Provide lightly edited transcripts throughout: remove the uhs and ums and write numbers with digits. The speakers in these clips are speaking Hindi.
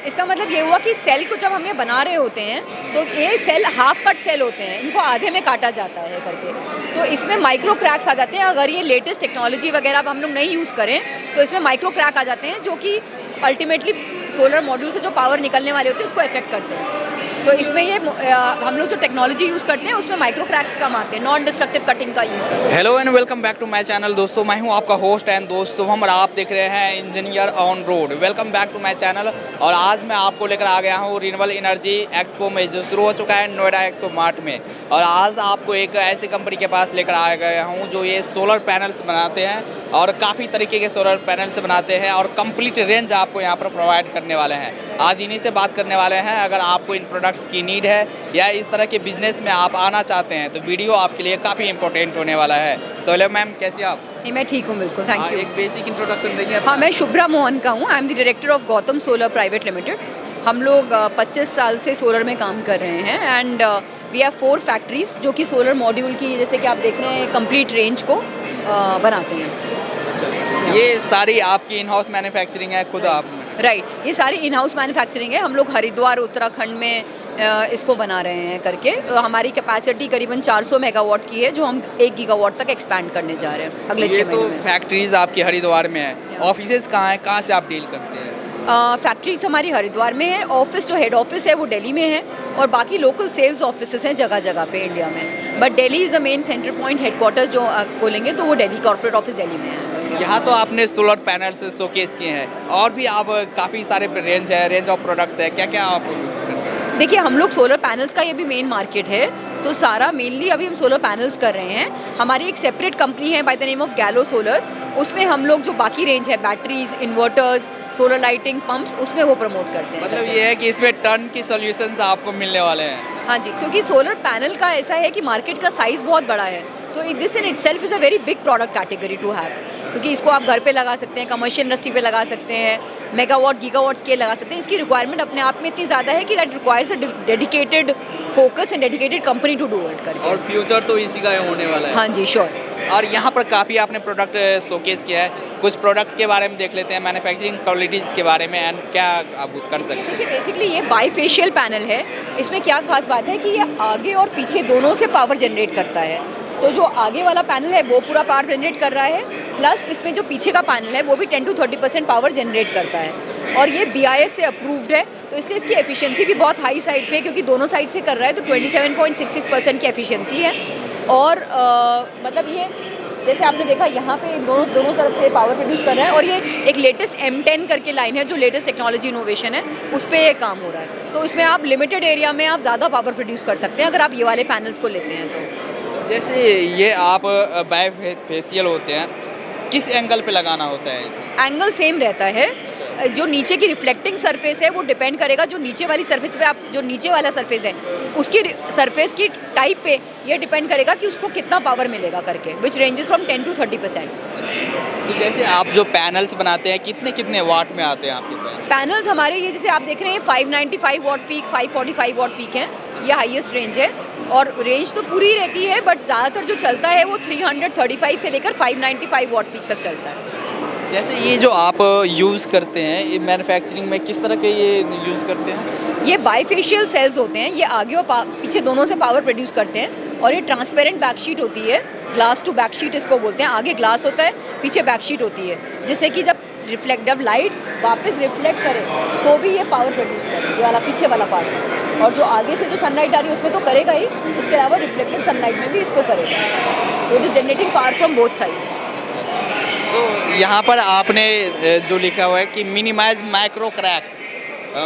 इसका मतलब ये हुआ कि सेल को जब हम ये बना रहे होते हैं तो ये सेल हाफ कट सेल होते हैं, इनको आधे में काटा जाता है करके, तो इसमें माइक्रो क्रैक्स आ जाते हैं। अगर ये लेटेस्ट टेक्नोलॉजी वगैरह अब हम लोग नहीं यूज़ करें तो इसमें माइक्रो क्रैक आ जाते हैं, जो कि अल्टीमेटली सोलर मॉड्यूल से जो पावर निकलने वाले होते हैं उसको अफेक्ट करते हैं। तो इसमें ये हम लोग जो टेक्नोलॉजी यूज़ करते हैं उसमें माइक्रो क्रैक्स कम आते हैं, नॉन डिस्ट्रक्टिव कटिंग का यूज़ करते हैं। Hello and welcome back to my channel दोस्तों, मैं हूं आपका होस्ट एंड दोस्त शुभम और आप देख रहे हैं engineer on road. Welcome back to my channel. और आज मैं आपको लेकर आ गया हूं रिन्यूएबल एनर्जी एक्सपो में, जो शुरू हो चुका है नोएडा एक्सपो मार्ट में। और आज आपको एक ऐसी कंपनी के पास लेकर आ गया हूँ जो ये सोलर पैनल्स बनाते हैं और काफ़ी तरीके के सोलर पैनल्स बनाते हैं और कंप्लीट रेंज आपको यहाँ पर प्रोवाइड करने वाले हैं। आज इन्हीं से बात करने वाले हैं। अगर आपको इन प्रोडक्ट्स की नीड है या इस तरह के बिजनेस में आप आना चाहते हैं तो वीडियो आपके लिए काफ़ी इंपॉर्टेंट होने वाला है। हेलो मैम, कैसी आप? नहीं, मैं ठीक हूँ, बिल्कुल, थैंक यू। एक बेसिक इंट्रोडक्शन देंगे? हाँ, मैं शुभ्रा मोहन का हूँ। I am the director of Gautam solar private limited. हम लोग 25 साल से सोलर में काम कर रहे हैं एंड वी हैव 4 फैक्ट्रीज जो कि सोलर मॉड्यूल की, जैसे कि आप देख रहे हैं, कंप्लीट रेंज को बनाते हैं। अच्छा, ये सारी आपकी इन हाउस मैन्युफैक्चरिंग है खुद आप? राइट, ये सारी इन हाउस मैन्युफैक्चरिंग है। हम लोग हरिद्वार उत्तराखंड में इसको बना रहे हैं करके। हमारी कैपेसिटी करीबन 400 मेगावाट की है, जो हम 1 गीगावाट तक एक्सपैंड करने जा रहे हैं अगले 6 महीने में। तो फैक्ट्रीज आपकी हरिद्वार में है, ऑफिसेज कहाँ हैं, कहाँ से आप डील करते हैं? फैक्ट्रीज हमारी हरिद्वार में है, ऑफिस जो हेड ऑफिस है वो दिल्ली में है और बाकी लोकल सेल्स ऑफिसेस हैं जगह जगह पे इंडिया में। But Delhi is the main centre point, headquarters जो बोलेंगे तो वो दिल्ली, कॉर्पोरेट ऑफिस दिल्ली में है। यहाँ तो आपने सोलर पैनल से शोकेस किए हैं और भी आप काफ़ी सारे रेंज ऑफ प्रोडक्ट्स है, क्या क्या आप करते हैं? देखिए, हम लोग सोलर पैनल्स का ये भी मेन मार्केट है, तो सारा मेनली अभी हम सोलर पैनल्स कर रहे हैं। हमारी एक सेपरेट कंपनी है बाय द नेम ऑफ गैलो सोलर, उसमें हम लोग जो बाकी रेंज है, batteries, inverters, solar lighting, pumps, उसमें वो प्रमोट करते हैं। मतलब ये है कि इसमें टर्न की सॉल्यूशंस आपको मिलने वाले हैं? हाँ जी, क्योंकि सोलर पैनल का ऐसा है कि मार्केट का साइज़ बहुत बड़ा है, तो this in itself is a very big product category to have, क्योंकि इसको आप घर पे लगा सकते हैं, कमर्शियल इंडस्ट्री पे लगा सकते हैं, मेगावाट गीगावाट स्केल लगा सकते हैं। इसकी रिक्वायरमेंट अपने आप में इतनी ज़्यादा है कि that requires a dedicated focus and dedicated company to do it करके। और फ्यूचर तो इसी का होने वाला है। हाँ जी, श्योर। और यहाँ पर काफ़ी आपने प्रोडक्ट शोकेस किया है, कुछ प्रोडक्ट के बारे में देख लेते हैं, मैन्युफैक्चरिंग क्वालिटीज़ के बारे में एंड क्या आप कर सकते हैं। देखिए, बेसिकली ये बाईफेशियल पैनल है। इसमें क्या खास बात है कि ये आगे और पीछे दोनों से पावर जनरेट करता है। तो जो आगे वाला पैनल है वो पूरा पावर जनरेट कर रहा है, प्लस इसमें जो पीछे का पैनल है वो भी 10 to 30% पावर जनरेट करता है। और ये BIS से अप्रूव्ड है, तो इसलिए इसकी एफिशिएंसी भी बहुत हाई साइड पे है, क्योंकि दोनों साइड से कर रहा है, तो 27.66% की एफिशिएंसी है। और मतलब ये जैसे आपने देखा यहाँ पे दोनों तरफ से पावर प्रोड्यूस कर रहा है। और ये एक लेटेस्ट M10 करके लाइन है, जो लेटेस्ट टेक्नोलॉजी इनोवेशन है, उस पर ये काम हो रहा है। तो उसमें आप लिमिटेड एरिया में आप ज़्यादा पावर प्रोड्यूस कर सकते हैं अगर आप ये वाले पैनल्स को लेते हैं तो। जैसे ये आप बाईफेशियल होते हैं, किस एंगल पे लगाना होता है इसे? एंगल सेम रहता है। जो नीचे की रिफ्लेक्टिंग सरफेस है वो डिपेंड करेगा, जो नीचे वाली सरफेस पे आप, जो नीचे वाला सरफेस है उसकी सरफेस की टाइप पे ये डिपेंड करेगा कि उसको कितना पावर मिलेगा करके, विच रेंजेस फ्रॉम 10 to 30%। तो जैसे आप जो पैनल्स बनाते हैं, कितने कितने वाट में आते हैं आपके पैनल्स हमारे, ये जैसे आप देख रहे हैं, 595 वाट पीक, 545 वाट पीक है, ये हाईएस्ट रेंज है। और रेंज तो पूरी रहती है, बट ज़्यादातर जो चलता है वो 335 से लेकर 595 वाट पीक तक चलता है। जैसे ये जो आप यूज़ करते हैं, ये मैन्युफैक्चरिंग में किस तरह के ये यूज़ करते हैं? ये बाईफेशियल सेल्स होते हैं, ये आगे और पीछे दोनों से पावर प्रोड्यूस करते हैं। और ये ट्रांसपेरेंट बैकशीट होती है, ग्लास टू बैकशीट इसको बोलते हैं। आगे ग्लास होता है, पीछे बैकशीट होती है, जिससे कि जब लाइट वापस रिफ्लेक्ट करे तो भी ये पावर प्रोड्यूस करे, ये वाला पीछे वाला पार्ट। और जो आगे से जो सनलाइट आ रही है उसमें तो करेगा ही, इसके अलावा रिफ्लेक्टेड सनलाइट में भी इसको करेगा। तो it is generating power from both sides. तो यहाँ पर आपने जो लिखा हुआ है कि मिनिमाइज माइक्रो क्रैक्स,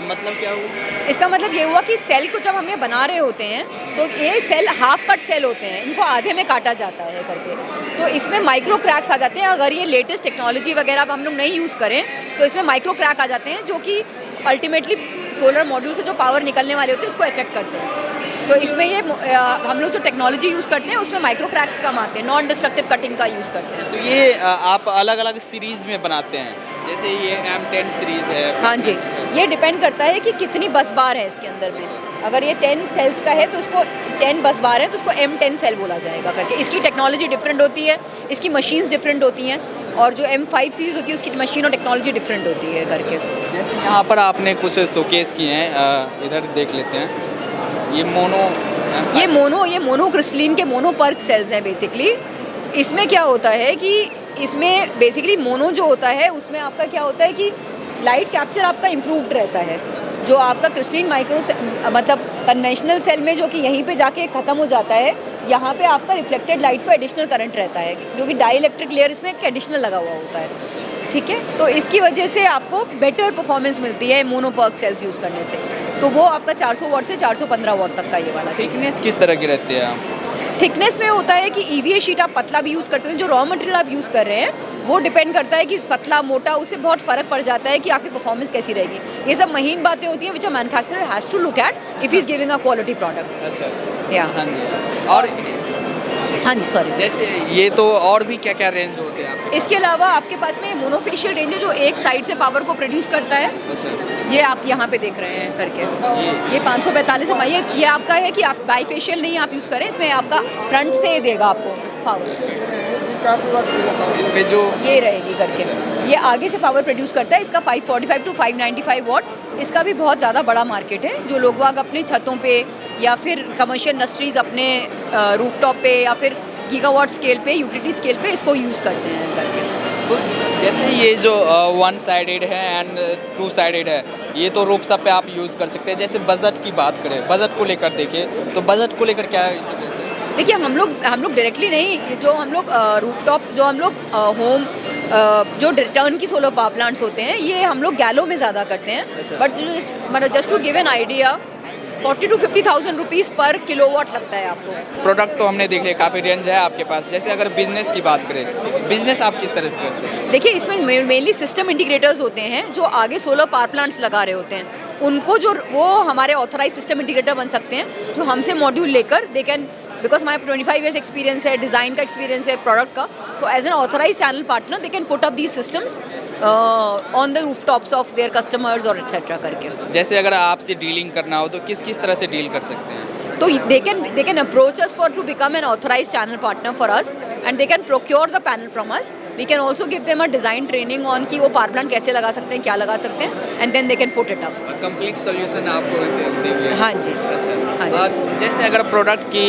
मतलब क्या हुआ? इसका मतलब ये हुआ कि सेल को जब हम ये बना रहे होते हैं तो ये सेल हाफ कट सेल होते हैं, इनको आधे में काटा जाता है करके, तो इसमें माइक्रो क्रैक्स आ जाते हैं। अगर ये लेटेस्ट टेक्नोलॉजी वगैरह अब हम लोग नहीं यूज़ करें तो इसमें माइक्रो क्रैक आ जाते हैं, जो कि अल्टीमेटली सोलर मॉड्यूल से जो पावर निकलने वाले होते हैं उसको अफेक्ट करते हैं। तो इसमें ये हम लोग जो टेक्नोलॉजी यूज़ करते हैं उसमें माइक्रो क्रैक्स कम आते हैं, नॉन डिस्ट्रक्टिव कटिंग का यूज़ करते हैं। तो ये आप अलग अलग सीरीज़ में बनाते हैं, जैसे ये M10 सीरीज़ है? हाँ जी, ये डिपेंड करता है कि कितनी बस बार है इसके अंदर में। अगर ये 10 सेल्स का है तो उसको 10 बस बार है तो उसको M10 सेल बोला जाएगा करके। इसकी टेक्नोलॉजी डिफरेंट होती है, इसकी मशीन्स डिफरेंट होती हैं, और जो M5 सीरीज़ होती है उसकी मशीन और टेक्नोलॉजी डिफरेंट होती है करके। जैसे यहाँ पर आपने कुछ शोकेस किए हैं, इधर देख लेते हैं। ये मोनो क्रिस्टलिन के मोनो पर्क सेल्स हैं बेसिकली। इसमें क्या होता है कि इसमें बेसिकली मोनो जो होता है उसमें आपका क्या होता है कि लाइट कैप्चर आपका इम्प्रूव्ड रहता है। जो आपका क्रिस्टलिन माइक्रो मतलब कन्वेंशनल सेल में जो कि यहीं पे जाके ख़त्म हो जाता है, यहाँ पे आपका रिफ्लेक्टेड लाइट पे एडिशनल करंट रहता है, क्योंकि डाई इलेक्ट्रिक लेयर इसमें एक एडिशनल लगा हुआ होता है। ठीक है, तो इसकी वजह से आपको बेटर परफॉर्मेंस मिलती है मोनो पर्क सेल्स यूज़ करने से। तो वो आपका 400 वाट से 415 वाट तक का ये वाला थिकनेस किस तरह की रहती है? थिकनेस में होता है कि EVA शीट आप पतला भी यूज़ कर सकते हैं। जो रॉ मटेरियल आप यूज़ कर रहे हैं वो डिपेंड करता है कि पतला मोटा, उससे बहुत फ़र्क पड़ जाता है कि आपकी परफॉर्मेंस कैसी रहेगी। ये सब महीन बातें होती हैं which a manufacturer has to look at if he is giving a quality product. अच्छा, या हाँ जी। और हाँ जी, सॉरी। जैसे ये तो और भी क्या क्या रेंज होते हैं आपके? इसके अलावा आपके पास में मोनोफेशियल रेंज है जो एक साइड से पावर को प्रोड्यूस करता है। ये आप यहाँ पे देख रहे हैं करके, ये 545 है। ये आपका है कि आप बाईफेशियल नहीं आप यूज़ करें, इसमें आपका फ्रंट से देगा आपको पावर। इसमें जो ये रहेगी करके, ये आगे से पावर प्रोड्यूस करता है। इसका 545 टू 595 वाट, इसका भी बहुत ज़्यादा बड़ा मार्केट है। जो लोग वाग अपने छतों पे या फिर कमर्शियल इंडस्ट्रीज़ अपने रूफटॉप पे या फिर गीगावाट स्केल पे, यूटिलिटी स्केल पे इसको यूज़ करते हैं करके। तो जैसे ये जो वन साइडेड है एंड टू साइडेड है, ये तो रूफ सब पे आप यूज़ कर सकते हैं। जैसे बजट की बात करें, बजट को लेकर देखिए तो बजट को लेकर क्या इशू रहते हैं? देखिए हम लोग डायरेक्टली नहीं, जो हम लोग रूफटॉप, जो हम लोग होम जो टर्न की सोलर पावर प्लांट्स होते हैं, ये हम लोग गैलो में ज़्यादा करते हैं। बट मतलब just to give an idea, 40 to 50,000 rupees per kilowatt लगता है आपको। प्रोडक्ट तो हमने देख लिया, काफ़ी रेंज है आपके पास। जैसे अगर बिजनेस की बात करें, बिजनेस आप किस तरह से करते हैं? देखिए इसमें मेनली सिस्टम इंटीग्रेटर्स होते हैं जो आगे सोलर पावर प्लांट्स लगा रहे होते हैं। उनको जो वो हमारे ऑथराइज सिस्टम इंटीग्रेटर बन सकते हैं, जो हमसे मॉड्यूल लेकर they can, because my 25 years experience है, डिज़ाइन का एक्सपीरियंस है प्रोडक्ट का, तो as an authorise channel partner they can put up these systems on the rooftops of their customers और एटसेट्रा करके। जैसे अगर आपसे डीलिंग करना हो तो किस किस तरह से डील कर सकते हैं? तो they can approach us for to become an authorized channel partner for us, and they can procure the panel from us. We can also give them a design training on कि वो power plant कैसे लगा सकते हैं, क्या लगा सकते हैं, and then they can put it up. Complete solution आपको देंगे? हाँ जी। अच्छा, हाँ जी। और जैसे अगर प्रोडक्ट की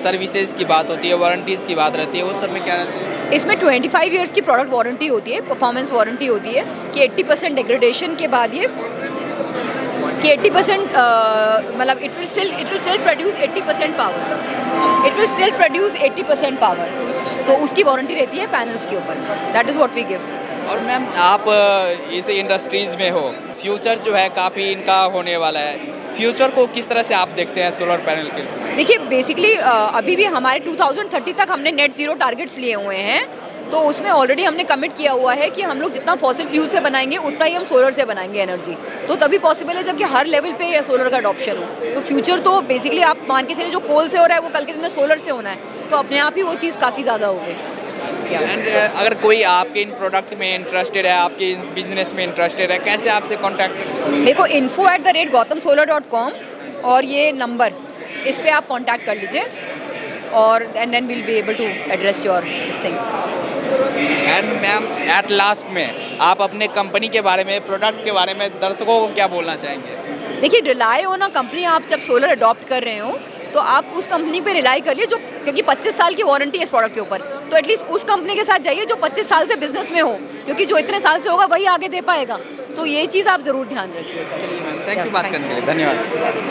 सर्विसेज की बात होती है, वारंटीज़ की बात रहती है, वो सब में क्या रहता है? इसमें 25 ईयर्स की प्रोडक्ट वारंटी होती है, परफॉर्मेंस वारंटी होती है कि 80% डिग्रेडेशन के बाद ये कि 80% मतलब it will still produce 80% power, it will still produce 80% power. तो उसकी वारंटी रहती है पैनल्स के ऊपर। That is what we give. और मैम आप इस इंडस्ट्रीज़ में हो, फ्यूचर जो है काफ़ी इनका होने वाला है, फ्यूचर को किस तरह से आप देखते हैं सोलर पैनल के? देखिए बेसिकली अभी भी हमारे 2030 तक हमने नेट ज़ीरो टारगेट्स लिए हुए हैं, तो उसमें ऑलरेडी हमने कमिट किया हुआ है कि हम लोग जितना फॉसिल फ्यूल से बनाएंगे उतना ही हम सोलर से बनाएंगे एनर्जी। तो तभी पॉसिबल है जबकि हर लेवल पे सोलर का अडॉप्शन हो। तो फ्यूचर तो बेसिकली आप मान के चलिए जो कोल से हो रहा है वो कल के दिन में सोलर से होना है, तो अपने आप ही वो चीज़ काफ़ी ज़्यादा हो गई। एंड अगर कोई आपके इन प्रोडक्ट में इंटरेस्टेड है, आपके इस बिजनेस में इंटरेस्टेड है, कैसे आपसे कॉन्टैक्ट कर सकते हैं? देखो info@gautamsolar.com और ये नंबर, इस पर आप कॉन्टैक्ट कर लीजिए और and then will be able to address your this thing. And ma'am at last में आप अपने कंपनी के बारे में, प्रोडक्ट के बारे में दर्शकों को क्या बोलना चाहेंगे? देखिए रिलाई ऑन अ कंपनी, आप जब सोलर अडॉप्ट कर रहे हो तो आप उस कंपनी पे रिलाई करिए जो, क्योंकि 25 साल की वारंटी है इस प्रोडक्ट के ऊपर, तो एटलीस्ट उस कंपनी के साथ जाइए जो 25 साल से बिजनेस में हो, क्योंकि जो इतने साल से होगा वही आगे दे पाएगा। तो ये चीज़ आप ज़रूर ध्यान रखिएगा। चलिए मैम, थैंक यू बात करने के लिए, धन्यवाद।